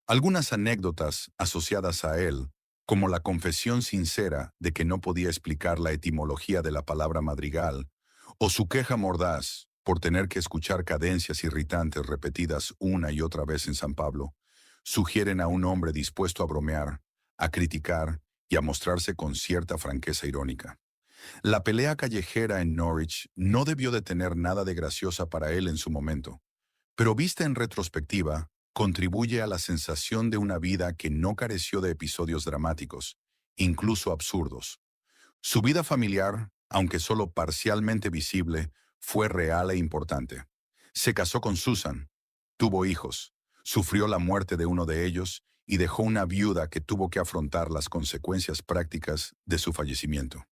Algunas anécdotas asociadas a él, como la confesión sincera de que no podía explicar la etimología de la palabra madrigal, o su queja mordaz por tener que escuchar cadencias irritantes repetidas una y otra vez en San Pablo, sugieren a un hombre dispuesto a bromear, a criticar y a mostrarse con cierta franqueza irónica. La pelea callejera en Norwich no debió de tener nada de graciosa para él en su momento, pero vista en retrospectiva, contribuye a la sensación de una vida que no careció de episodios dramáticos, incluso absurdos. Su vida familiar, aunque solo parcialmente visible, fue real e importante. Se casó con Susan, tuvo hijos, sufrió la muerte de uno de ellos y dejó una viuda que tuvo que afrontar las consecuencias prácticas de su fallecimiento.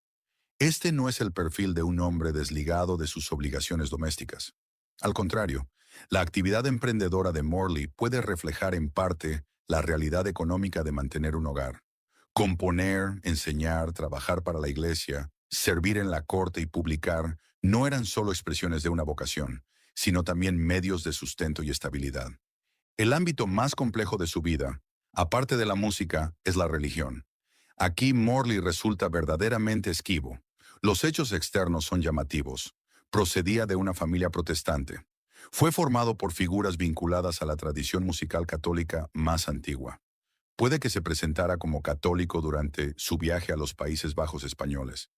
Este no es el perfil de un hombre desligado de sus obligaciones domésticas. Al contrario, la actividad emprendedora de Morley puede reflejar en parte la realidad económica de mantener un hogar. Componer, enseñar, trabajar para la iglesia, servir en la corte y publicar no eran solo expresiones de una vocación, sino también medios de sustento y estabilidad. El ámbito más complejo de su vida, aparte de la música, es la religión. Aquí Morley resulta verdaderamente esquivo. Los hechos externos son llamativos. Procedía de una familia protestante. Fue formado por figuras vinculadas a la tradición musical católica más antigua. Puede que se presentara como católico durante su viaje a los Países Bajos españoles.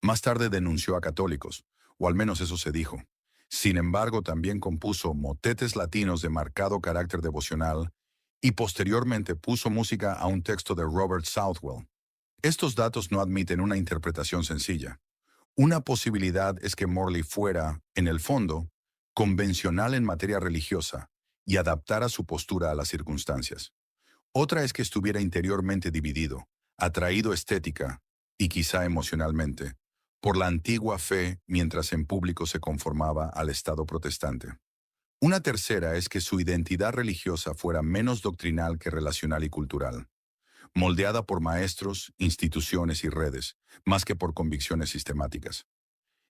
Más tarde denunció a católicos, o al menos eso se dijo. Sin embargo, también compuso motetes latinos de marcado carácter devocional y posteriormente puso música a un texto de Robert Southwell. Estos datos no admiten una interpretación sencilla. Una posibilidad es que Morley fuera, en el fondo, convencional en materia religiosa y adaptara su postura a las circunstancias. Otra es que estuviera interiormente dividido, atraído estética y quizá emocionalmente, por la antigua fe mientras en público se conformaba al Estado protestante. Una tercera es que su identidad religiosa fuera menos doctrinal que relacional y cultural, moldeada por maestros, instituciones y redes, más que por convicciones sistemáticas.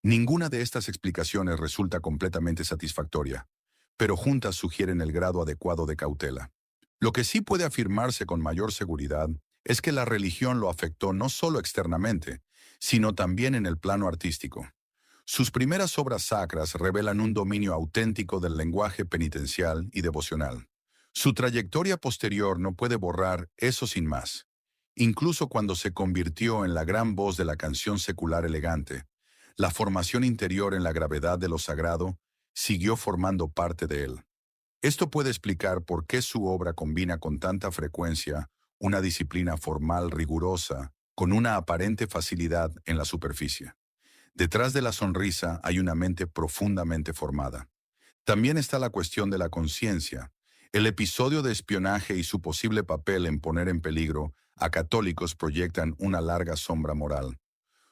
Ninguna de estas explicaciones resulta completamente satisfactoria, pero juntas sugieren el grado adecuado de cautela. Lo que sí puede afirmarse con mayor seguridad es que la religión lo afectó no solo externamente, sino también en el plano artístico. Sus primeras obras sacras revelan un dominio auténtico del lenguaje penitencial y devocional. Su trayectoria posterior no puede borrar eso sin más. Incluso cuando se convirtió en la gran voz de la canción secular elegante, la formación interior en la gravedad de lo sagrado siguió formando parte de él. Esto puede explicar por qué su obra combina con tanta frecuencia una disciplina formal rigurosa con una aparente facilidad en la superficie. Detrás de la sonrisa hay una mente profundamente formada. También está la cuestión de la conciencia. El episodio de espionaje y su posible papel en poner en peligro a católicos proyectan una larga sombra moral.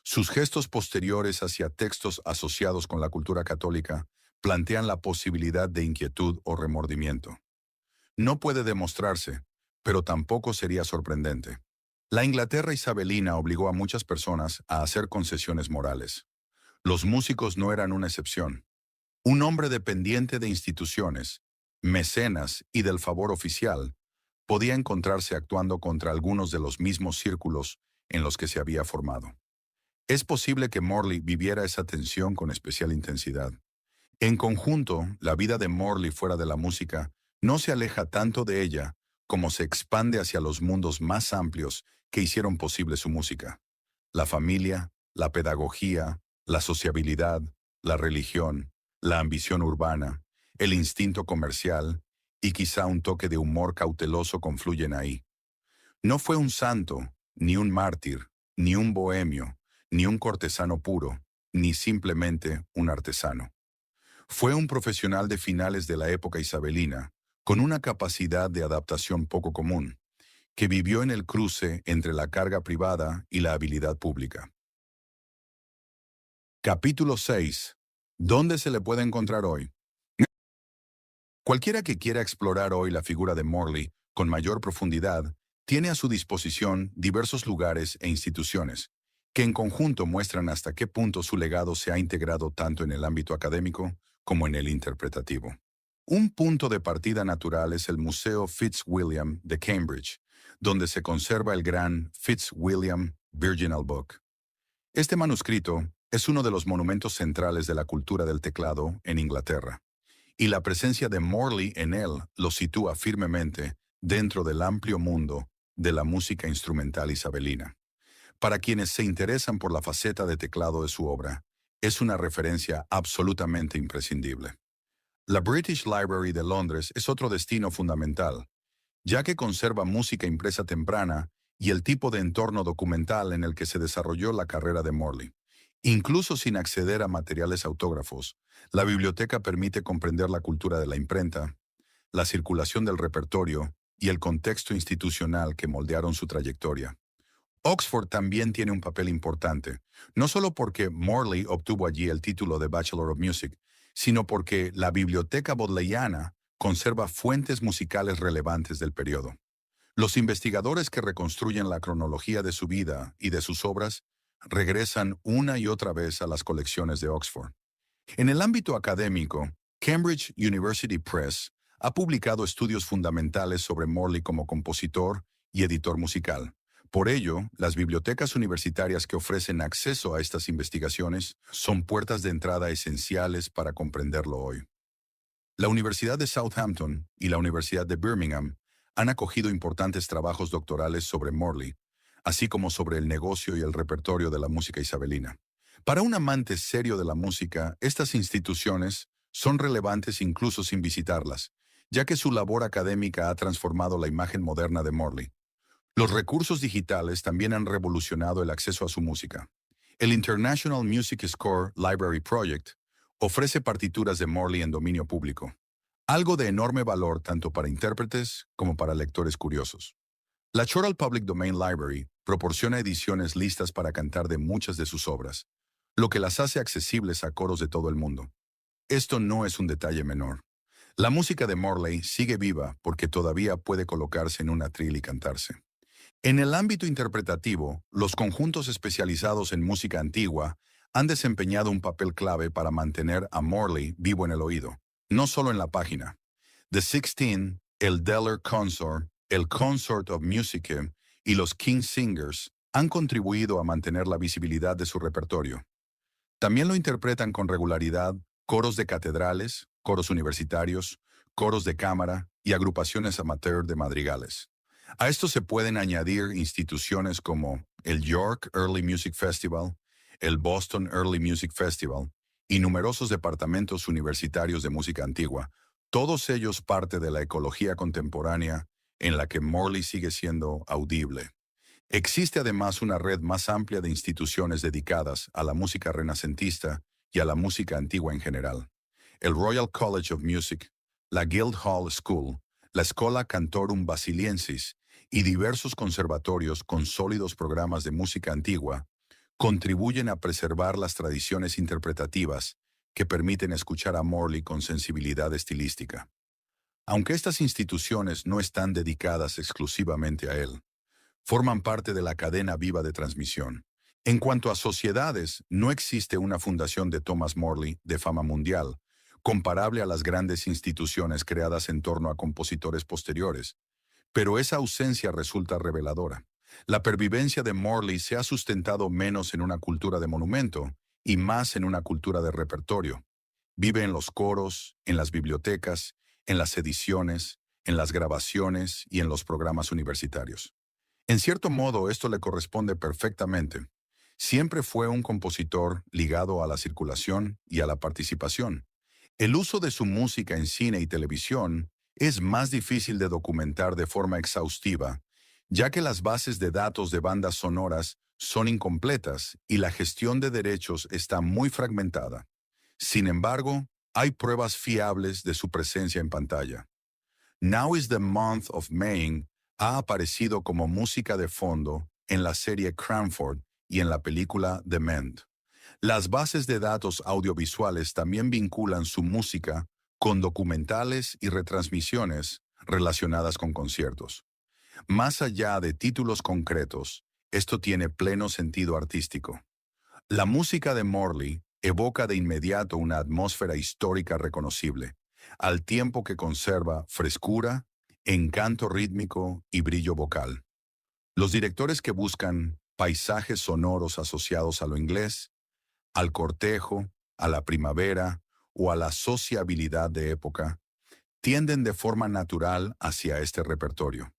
Sus gestos posteriores hacia textos asociados con la cultura católica plantean la posibilidad de inquietud o remordimiento. No puede demostrarse, pero tampoco sería sorprendente. La Inglaterra isabelina obligó a muchas personas a hacer concesiones morales. Los músicos no eran una excepción. Un hombre dependiente de instituciones, mecenas y del favor oficial, podía encontrarse actuando contra algunos de los mismos círculos en los que se había formado. Es posible que Morley viviera esa tensión con especial intensidad. En conjunto, la vida de Morley fuera de la música no se aleja tanto de ella como se expande hacia los mundos más amplios que hicieron posible su música. La familia, la pedagogía, la sociabilidad, la religión, la ambición urbana, el instinto comercial y quizá un toque de humor cauteloso confluyen ahí. No fue un santo, ni un mártir, ni un bohemio, ni un cortesano puro, ni simplemente un artesano. Fue un profesional de finales de la época isabelina, con una capacidad de adaptación poco común, que vivió en el cruce entre la carga privada y la habilidad pública. Capítulo 6. ¿Dónde se le puede encontrar hoy? Cualquiera que quiera explorar hoy la figura de Morley con mayor profundidad, tiene a su disposición diversos lugares e instituciones, que en conjunto muestran hasta qué punto su legado se ha integrado tanto en el ámbito académico como en el interpretativo. Un punto de partida natural es el Museo Fitzwilliam de Cambridge, donde se conserva el gran Fitzwilliam Virginal Book. Este manuscrito es uno de los monumentos centrales de la cultura del teclado en Inglaterra, y la presencia de Morley en él lo sitúa firmemente dentro del amplio mundo de la música instrumental isabelina. Para quienes se interesan por la faceta de teclado de su obra, es una referencia absolutamente imprescindible. La British Library de Londres es otro destino fundamental, ya que conserva música impresa temprana y el tipo de entorno documental en el que se desarrolló la carrera de Morley. Incluso sin acceder a materiales autógrafos, la biblioteca permite comprender la cultura de la imprenta, la circulación del repertorio y el contexto institucional que moldearon su trayectoria. Oxford también tiene un papel importante, no solo porque Morley obtuvo allí el título de Bachelor of Music, sino porque la biblioteca bodleiana conserva fuentes musicales relevantes del periodo. Los investigadores que reconstruyen la cronología de su vida y de sus obras regresan una y otra vez a las colecciones de Oxford. En el ámbito académico, Cambridge University Press ha publicado estudios fundamentales sobre Morley como compositor y editor musical. Por ello, las bibliotecas universitarias que ofrecen acceso a estas investigaciones son puertas de entrada esenciales para comprenderlo hoy. La Universidad de Southampton y la Universidad de Birmingham han acogido importantes trabajos doctorales sobre Morley, así como sobre el negocio y el repertorio de la música isabelina. Para un amante serio de la música, estas instituciones son relevantes incluso sin visitarlas, ya que su labor académica ha transformado la imagen moderna de Morley. Los recursos digitales también han revolucionado el acceso a su música. El International Music Score Library Project ofrece partituras de Morley en dominio público, algo de enorme valor tanto para intérpretes como para lectores curiosos. La Choral Public Domain Library proporciona ediciones listas para cantar de muchas de sus obras, lo que las hace accesibles a coros de todo el mundo. Esto no es un detalle menor. La música de Morley sigue viva porque todavía puede colocarse en un atril y cantarse. En el ámbito interpretativo, los conjuntos especializados en música antigua han desempeñado un papel clave para mantener a Morley vivo en el oído. no solo en la página. The Sixteen, el Deller Consort, el Consort of Music y los King Singers han contribuido a mantener la visibilidad de su repertorio. También lo interpretan con regularidad coros de catedrales, coros universitarios, coros de cámara y agrupaciones amateur de madrigales. A esto se pueden añadir instituciones como el York Early Music Festival, el Boston Early Music Festival y numerosos departamentos universitarios de música antigua, todos ellos parte de la ecología contemporánea en la que Morley sigue siendo audible. Existe además una red más amplia de instituciones dedicadas a la música renacentista y a la música antigua en general. El Royal College of Music, la Guildhall School, la Schola Cantorum Basiliensis y diversos conservatorios con sólidos programas de música antigua contribuyen a preservar las tradiciones interpretativas que permiten escuchar a Morley con sensibilidad estilística. Aunque estas instituciones no están dedicadas exclusivamente a él, forman parte de la cadena viva de transmisión. En cuanto a sociedades, no existe una fundación de Thomas Morley de fama mundial, comparable a las grandes instituciones creadas en torno a compositores posteriores, pero esa ausencia resulta reveladora. La pervivencia de Morley se ha sustentado menos en una cultura de monumento y más en una cultura de repertorio. Vive en los coros, en las bibliotecas, en las ediciones, en las grabaciones y en los programas universitarios. En cierto modo, esto le corresponde perfectamente. Siempre fue un compositor ligado a la circulación y a la participación. El uso de su música en cine y televisión es más difícil de documentar de forma exhaustiva, ya que las bases de datos de bandas sonoras son incompletas y la gestión de derechos está muy fragmentada. Sin embargo, hay pruebas fiables de su presencia en pantalla. Now is the Month of Maying ha aparecido como música de fondo en la serie Cranford y en la película The Mend. Las bases de datos audiovisuales también vinculan su música con documentales y retransmisiones relacionadas con conciertos. Más allá de títulos concretos, esto tiene pleno sentido artístico. La música de Morley evoca de inmediato una atmósfera histórica reconocible, al tiempo que conserva frescura, encanto rítmico y brillo vocal. Los directores que buscan paisajes sonoros asociados a lo inglés, al cortejo, a la primavera o a la sociabilidad de época, tienden de forma natural hacia este repertorio.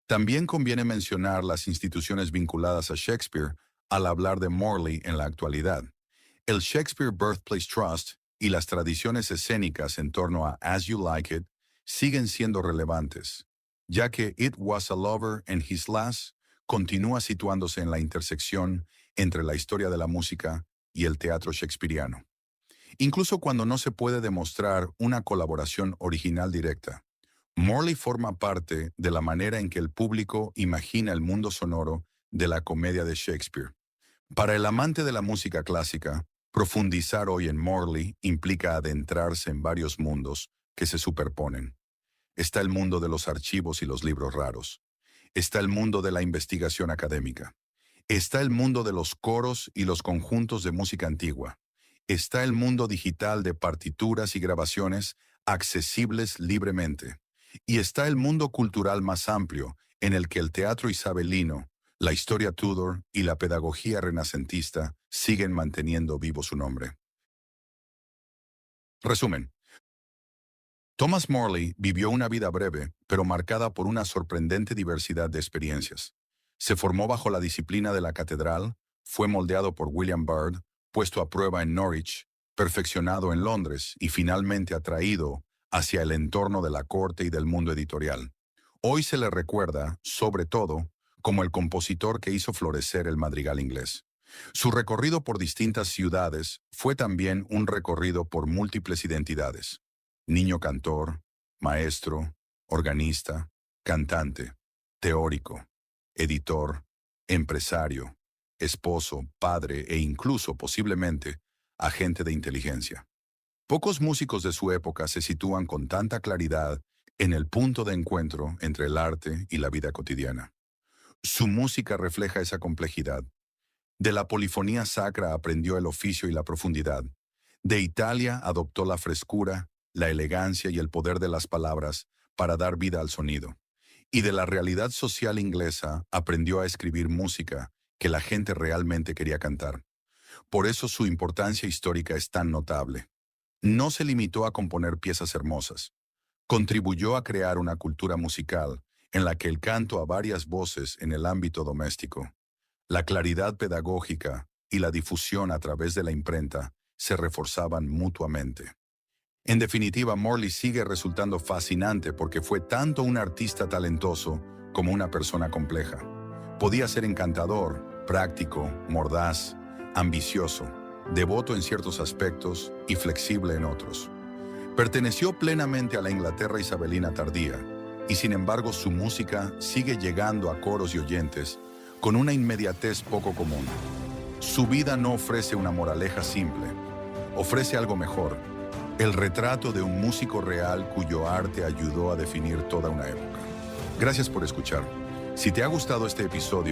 También conviene mencionar las instituciones vinculadas a Shakespeare al hablar de Morley en la actualidad. El Shakespeare Birthplace Trust y las tradiciones escénicas en torno a As You Like It siguen siendo relevantes, ya que It Was a Lover and His Lass continúa situándose en la intersección entre la historia de la música y el teatro shakespeariano. Incluso cuando no se puede demostrar una colaboración original directa, Morley forma parte de la manera en que el público imagina el mundo sonoro de la comedia de Shakespeare. Para el amante de la música clásica, profundizar hoy en Morley implica adentrarse en varios mundos que se superponen. Está el mundo de los archivos y los libros raros. Está el mundo de la investigación académica. Está el mundo de los coros y los conjuntos de música antigua. Está el mundo digital de partituras y grabaciones accesibles libremente. Y está el mundo cultural más amplio, en el que el teatro isabelino, la historia Tudor y la pedagogía renacentista siguen manteniendo vivo su nombre. Resumen. Thomas Morley vivió una vida breve, pero marcada por una sorprendente diversidad de experiencias. Se formó bajo la disciplina de la catedral, fue moldeado por William Byrd, puesto a prueba en Norwich, perfeccionado en Londres y finalmente atraído hacia el entorno de la corte y del mundo editorial. Hoy se le recuerda, sobre todo, como el compositor que hizo florecer el madrigal inglés. Su recorrido por distintas ciudades fue también un recorrido por múltiples identidades. Niño cantor, maestro, organista, cantante, teórico, editor, empresario, esposo, padre e incluso, posiblemente, agente de inteligencia. Pocos músicos de su época se sitúan con tanta claridad en el punto de encuentro entre el arte y la vida cotidiana. Su música refleja esa complejidad. De la polifonía sacra aprendió el oficio y la profundidad. De Italia adoptó la frescura la elegancia y el poder de las palabras para dar vida al sonido. Y de la realidad social inglesa aprendió a escribir música que la gente realmente quería cantar. Por eso su importancia histórica es tan notable. No se limitó a componer piezas hermosas. Contribuyó a crear una cultura musical en la que el canto a varias voces en el ámbito doméstico, la claridad pedagógica y la difusión a través de la imprenta se reforzaban mutuamente. En definitiva, Morley sigue resultando fascinante porque fue tanto un artista talentoso como una persona compleja. Podía ser encantador, práctico, mordaz, ambicioso, devoto en ciertos aspectos y flexible en otros. Perteneció plenamente a la Inglaterra isabelina tardía, y sin embargo su música sigue llegando a coros y oyentes con una inmediatez poco común. Su vida no ofrece una moraleja simple, ofrece algo mejor, el retrato de un músico real cuyo arte ayudó a definir toda una época. Gracias por escuchar. Si te ha gustado este episodio,